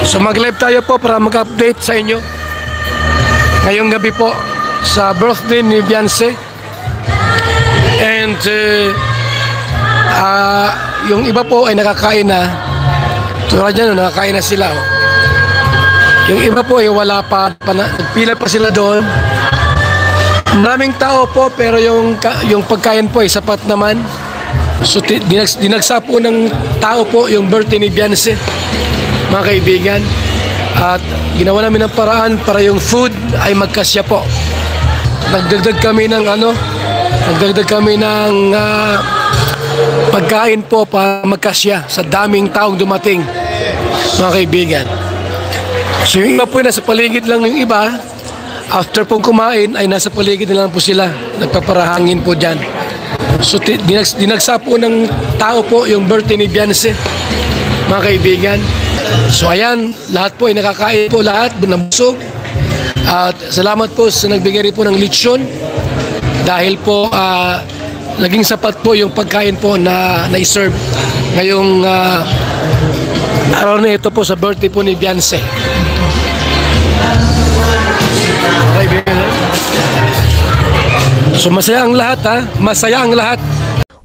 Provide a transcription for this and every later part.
So mag-live tayo po para mag-update sa inyo ngayong gabi po sa birthday ni Beyonce. And yung iba po ay nakakain na. Tulad yan, nakakain na sila. Yung iba po ay wala pa, nagpila pa sila doon. Maraming tao po pero yung pagkain po ay sapat naman. So dinagsa po ng tao po yung birthday ni Beyonce, mga kaibigan. At ginawa namin ng paraan para yung food ay magkasya po. Nagdagdag kami ng pagkain po para magkasya sa daming taong dumating, mga kaibigan. So yung iba po nasa paligid lang, yung iba after pong kumain ay nasa paligid na lang po sila, nagpaparahangin po dyan. So dinagsa po ng tao po yung birthday ni Beyonce, mga kaibigan. So ayan, lahat po ay nakakain po, lahat nabusog. At salamat po sa nagbigay rin po ng lechon dahil po naging sapat po yung pagkain po na i-serve ngayong araw na ito po sa birthday po ni Beyonce. So masaya ang lahat, masaya ang lahat.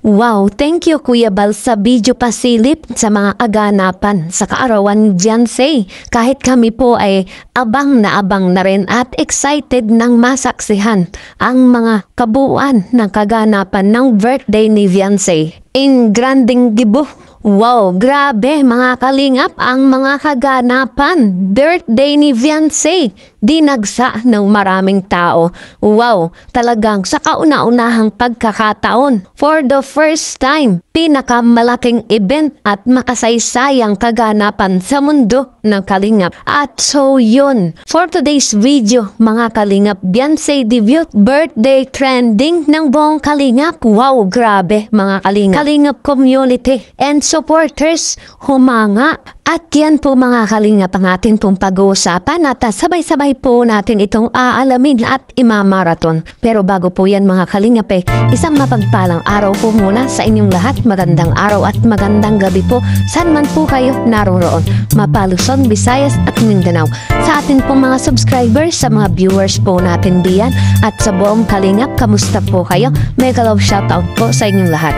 Wow, thank you Kuya Bal sa video pasilip sa mga aganapan sa kaarawan ni Beyonce. Kahit kami po ay abang na rin at excited nang masaksihan ang mga kabuuan ng kaganapan ng birthday ni Beyonce in Granding Gibo. Wow, grabe mga kalingap ang mga kaganapan. Birthday ni Beyonce, dinagsa ng maraming tao. Wow, talagang sa kauna-unahang pagkakataon. For the first time, pinakamalaking event at makasaysayang kaganapan sa mundo ng kalingap. At so yun, for today's video mga kalingap, Beyonce debut birthday trending ng buong kalingap. Wow, grabe mga kalingap. Kalingap community and supporters humanga. At yan po mga kalingap ang ating pong pag-uusapan at sabay-sabay po natin itong aalamin at imamaraton. Pero bago po yan mga kalingap isang mapagpalang araw po muna sa inyong lahat. Magandang araw at magandang gabi po saan man po kayo naroroon. Mapa-Luzon, Visayas at Mindanao. Sa atin pong mga subscribers, sa mga viewers po natin diyan at sa buong kalingap, kamusta po kayo? Mega love shoutout po sa inyong lahat.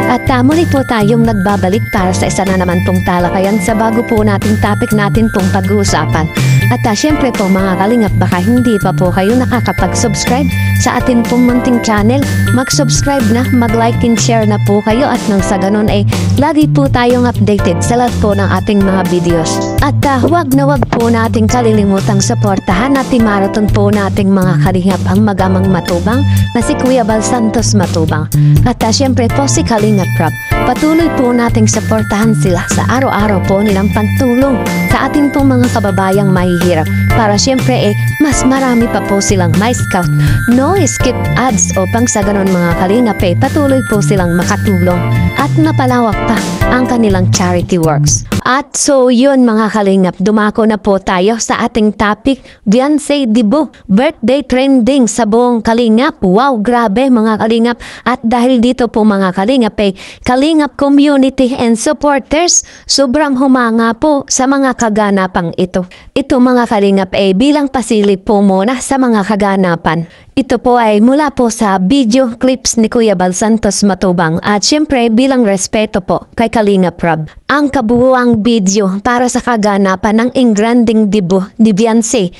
At muli po tayong nagbabalik para sa isa na naman pong talakayan sa bago po nating topic natin pong pag-uusapan. At syempre po mga kalingap, baka hindi pa po kayo nakakapag-subscribe sa atin pong munting channel, mag-subscribe na, mag-like and share na po kayo at nang sa ganun lagi po tayong updated sa lahat po ng ating mga videos. At huwag na huwag po nating kalilimutang suportahan at marathon po nating mga kalingap ang magamang matubang na si Kuya Bal Santos Matubang. At syempre po si Kalingap Rob. Patuloy po nating suportahan sila sa araw-araw po nilang pagtulong sa ating pong mga kababayang mahihirap para syempre mas marami pa po silang may scout. No skip ads upang sa ganun mga kalingap patuloy po silang makatulong at napalawak pa ang kanilang charity works. At so yun mga kalingap, dumako na po tayo sa ating topic, Beyonce debut birthday trending sa buong kalingap. Wow, grabe mga kalingap. At dahil dito po mga kalingap kalingap community and supporters, sobrang humanga po sa mga kaganapang ito. Ito mga kalingap bilang pasilip po muna sa mga kaganapan. Ito po ay mula po sa video clips ni Kuya Bal Santos Matubang at syempre bilang respeto po kay Kalingap Rob. Ang kabuuang video para sa kaganapan ng engranding debut ni Beyonce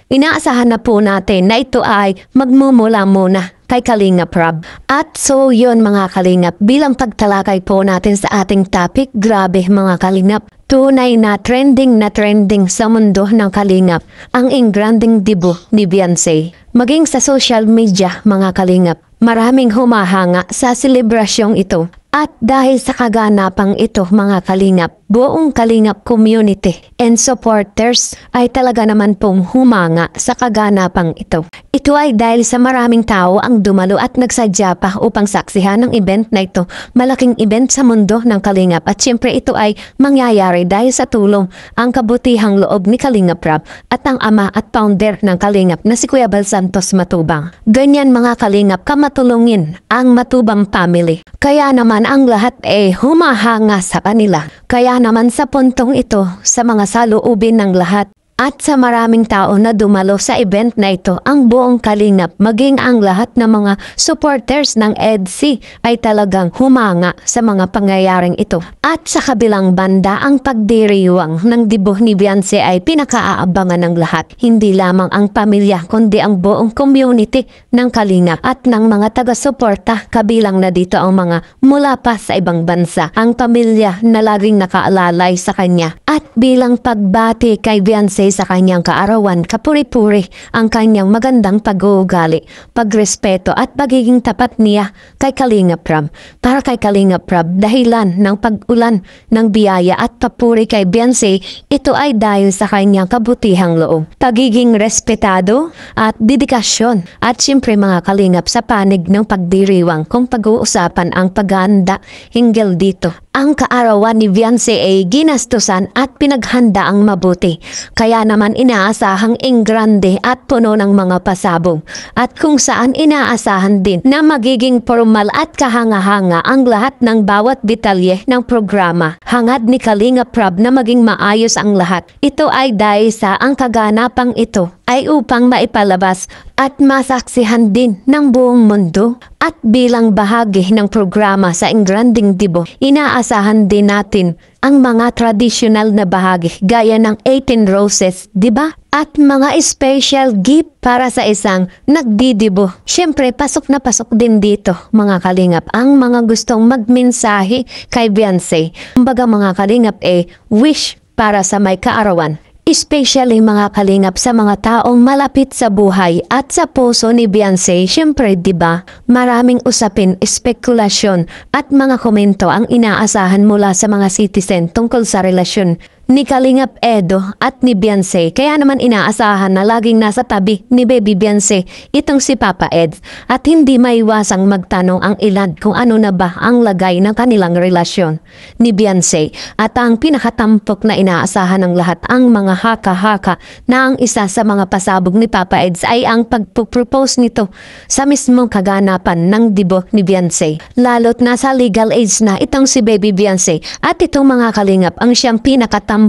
inaasahan na po natin na ito ay magmumula muna kay Kalingap Rob. At so yun mga kalingap, bilang pagtalakay po natin sa ating topic, grabe mga kalingap, tunay na trending sa mundo ng kalingap ang engranding debut ni Beyonce. Maging sa social media mga kalingap, maraming humahanga sa selebrasyong ito. At dahil sa kaganapang ito mga kalingap, buong kalingap community and supporters ay talaga naman pong humanga sa kaganapang ito. Ito ay dahil sa maraming tao ang dumalo at nagsadya pa upang saksihan ng event na ito. Malaking event sa mundo ng kalingap at syempre ito ay mangyayari dahil sa tulong ang kabutihang loob ni Kalingap Rob at ang ama at founder ng kalingap na si Kuya Bal Santos Matubang. Ganyan mga kalingap kamatulungin ang Matubang family. Kaya naman naman ang lahat humahanga sa kanila. Kaya naman sa puntong ito, sa mga saloobin ng lahat, at sa maraming tao na dumalo sa event na ito, ang buong Kalingap maging ang lahat ng mga supporters ng EDC ay talagang humanga sa mga pangyayaring ito. At sa kabilang banda, ang pagdiriwang ng debut ni Beyonce ay pinakaaabangan ng lahat. Hindi lamang ang pamilya kundi ang buong community ng Kalingap at ng mga taga-suporta. Kabilang na dito ang mga mula pa sa ibang bansa, ang pamilya na laging nakaalalay sa kanya. At bilang pagbati kay Beyonce sa kanyang kaarawan, kapuri-puri ang kanyang magandang pag-uugali, pagrespeto at pagiging tapat niya kay Kalingap Rab. Para kay Kalingap Rab, dahilan ng pag-ulan ng biyaya at papuri kay Beyonce, ito ay dahil sa kanyang kabutihang loob, pagiging respetado at dedikasyon. At siyempre mga Kalingap, sa panig ng pagdiriwang kung pag-uusapan ang paghahanda hinggil dito. Ang kaarawan ni Beyonce ay ginastusan at pinaghanda ang mabuti. Kaya naman inaasahang ingrande at puno ng mga pasabog. At kung saan inaasahan din na magiging formal at kahanga-hanga ang lahat ng bawat detalye ng programa. Hangad ni Kalingap Rab na maging maayos ang lahat. Ito ay dahil sa ang kaganapang ito ay upang maipalabas at masaksihan din ng buong mundo. At bilang bahagi ng programa sa Engranding Debut, inaasahan din natin ang mga tradisyonal na bahagi gaya ng 18 Roses, di ba? At mga special gift para sa isang nagdidibo. Siyempre, pasok na pasok din dito, mga Kalingap, ang mga gustong magmensahe kay Beyonce. Kumbaga mga Kalingap, wish para sa may kaarawan. Especially mga Kalingap sa mga taong malapit sa buhay at sa puso ni Beyonce. Siyempre, di ba? Maraming usapin, espekulasyon at mga komento ang inaasahan mula sa mga citizen tungkol sa relasyon ni Kalingap Edo at ni Beyonce. Kaya naman inaasahan na laging nasa tabi ni Baby Beyonce itong si Papa Ed. At hindi maiwasang magtanong ang ilan kung ano na ba ang lagay ng kanilang relasyon ni Beyonce. At ang pinakatampok na inaasahan ng lahat, ang mga haka-haka na ang isa sa mga pasabog ni Papa Ed ay ang pagpropose nito sa mismong kaganapan ng debut ni Beyonce. Lalo't nasa legal age na itong si Baby Beyonce. At itong mga Kalingap ang siyang pinakatampok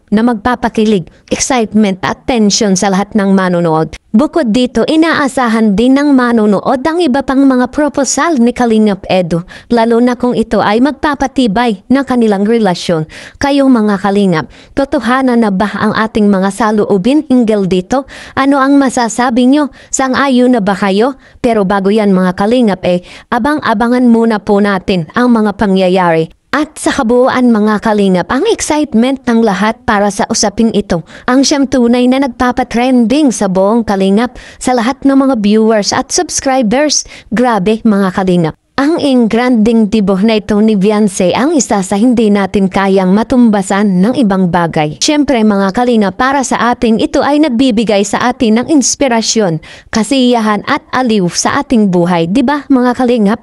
na magpapakilig, excitement at tension sa lahat ng manonood. Bukod dito, inaasahan din ng manonood ang iba pang mga proposal ni Kalingap Edo, lalo na kung ito ay magpapatibay ng kanilang relasyon. Kayong mga Kalingap, totohanan na ba ang ating mga saloobin hinggil dito? Ano ang masasabi nyo? Sang-ayon na ba kayo? Pero bago yan mga Kalingap, abang-abangan muna po natin ang mga pangyayari. At sa kabuuan mga Kalingap, ang excitement ng lahat para sa usaping ito ang siyang tunay na nagpapatrending sa buong Kalingap sa lahat ng mga viewers at subscribers. Grabe mga Kalingap. Ang Engranding Debut na ito ni Beyonce ang isa sa hindi natin kayang matumbasan ng ibang bagay. Siyempre mga Kalingap, para sa atin ito ay nagbibigay sa atin ng inspirasyon, kasiyahan at aliw sa ating buhay. Diba mga Kalingap?